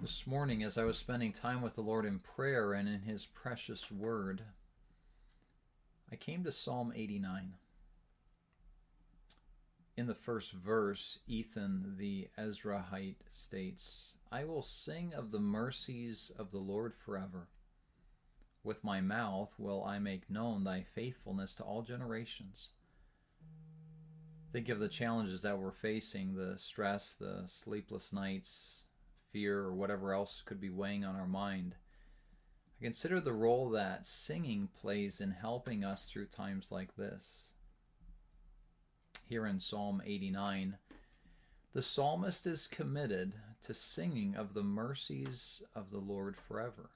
This morning, as I was spending time with the Lord in prayer and in His precious Word, I came to Psalm 89. In the first verse, Ethan the Ezrahite states, "I will sing of the mercies of the Lord forever. With my mouth will I make known thy faithfulness to all generations." Think of the challenges that we're facing, the stress, the sleepless nights, fear, or whatever else could be weighing on our mind. I consider the role that singing plays in helping us through times like this. Here in Psalm 89, the psalmist is committed to singing of the mercies of the Lord forever.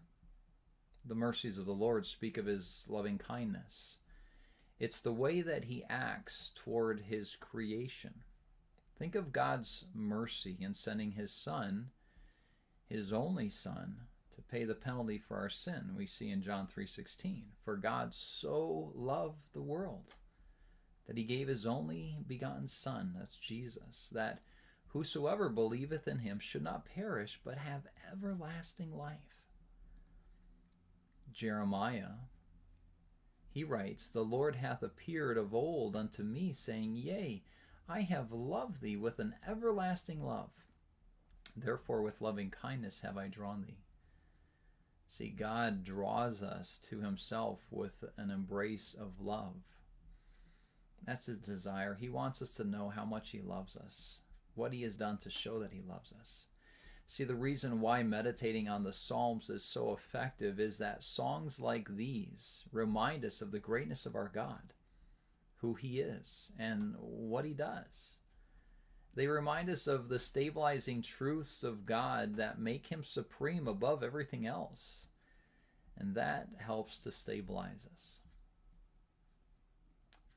The mercies of the Lord speak of His loving kindness. It's the way that He acts toward His creation. Think of God's mercy in sending His Son, His only Son, to pay the penalty for our sin. We see in John 3:16, "For God so loved the world that He gave His only begotten Son," that's Jesus, "that whosoever believeth in Him should not perish, but have everlasting life." Jeremiah, he writes, "The Lord hath appeared of old unto me, saying, Yea, I have loved thee with an everlasting love. Therefore with loving kindness have I drawn thee." See, God draws us to Himself with an embrace of love. That's His desire. He wants us to know how much He loves us, what He has done to show that He loves us. See, the reason why meditating on the Psalms is so effective is that songs like these remind us of the greatness of our God, who He is, and what He does. They remind us of the stabilizing truths of God that make Him supreme above everything else, and that helps to stabilize us.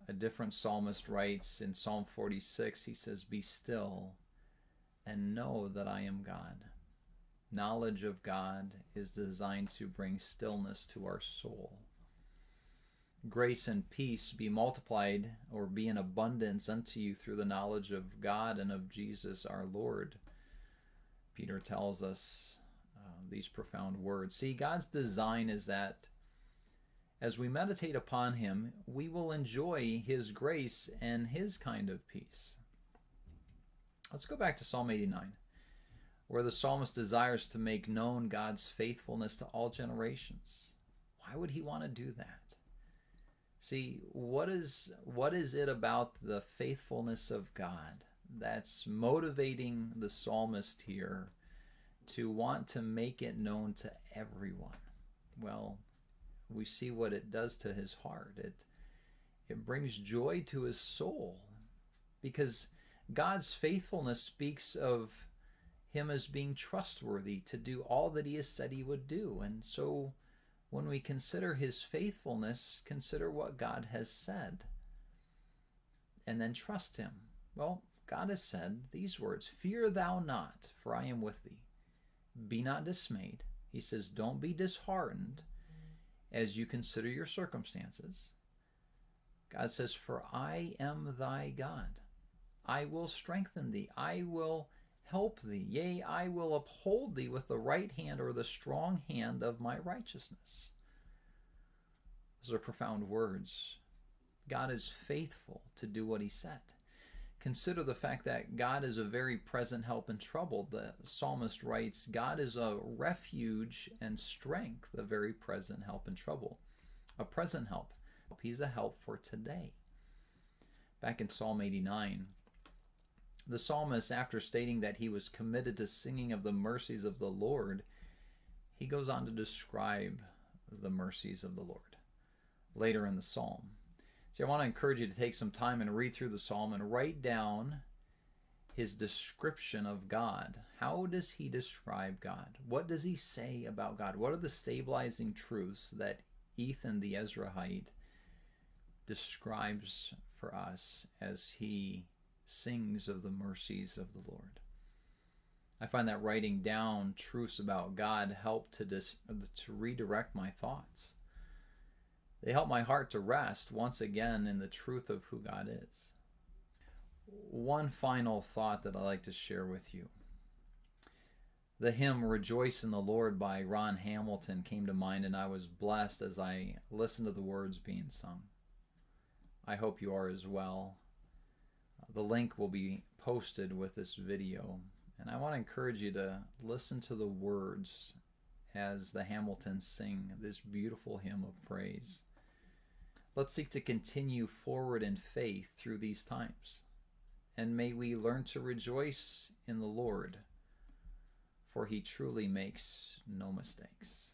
A different psalmist writes in Psalm 46, he says, "Be still and know that I am God." Knowledge of God is designed to bring stillness to our soul. "Grace and peace be multiplied," or be in abundance unto you through the knowledge of God and of Jesus our Lord. Peter tells us these profound words. See, God's design is that as we meditate upon Him, we will enjoy His grace and His kind of peace. Let's go back to Psalm 89, where the psalmist desires to make known God's faithfulness to all generations. Why would he want to do that? See, what is it about the faithfulness of God that's motivating the psalmist here to want to make it known to everyone? Well, we see what it does to his heart. It brings joy to his soul, because God's faithfulness speaks of Him as being trustworthy to do all that He has said He would do. And so when we consider His faithfulness, consider what God has said, and then trust Him. Well, God has said these words, "Fear thou not, for I am with thee. Be not dismayed." He says, don't be disheartened as you consider your circumstances. God says, "For I am thy God. I will strengthen thee. I will help thee. Yea, I will uphold thee with the right hand," or the strong hand of my righteousness. Those are profound words. God is faithful to do what He said. Consider the fact that God is a very present help in trouble. The psalmist writes, God is a refuge and strength, a very present help in trouble. A present help. He's a help for today. Back in Psalm 89, the psalmist, after stating that he was committed to singing of the mercies of the Lord, he goes on to describe the mercies of the Lord later in the psalm. So I want to encourage you to take some time and read through the psalm and write down his description of God. How does he describe God? What does he say about God? What are the stabilizing truths that Ethan the Ezrahite describes for us as he sings of the mercies of the Lord? I find that writing down truths about God help to redirect my thoughts. They help my heart to rest once again in the truth of who God is. One final thought that I'd like to share with you. The hymn Rejoice in the Lord by Ron Hamilton came to mind, and I was blessed as I listened to the words being sung. I hope you are as well. The link will be posted with this video, and I want to encourage you to listen to the words as the Hamiltons sing this beautiful hymn of praise. Let's seek to continue forward in faith through these times, and may we learn to rejoice in the Lord, for he truly makes no mistakes.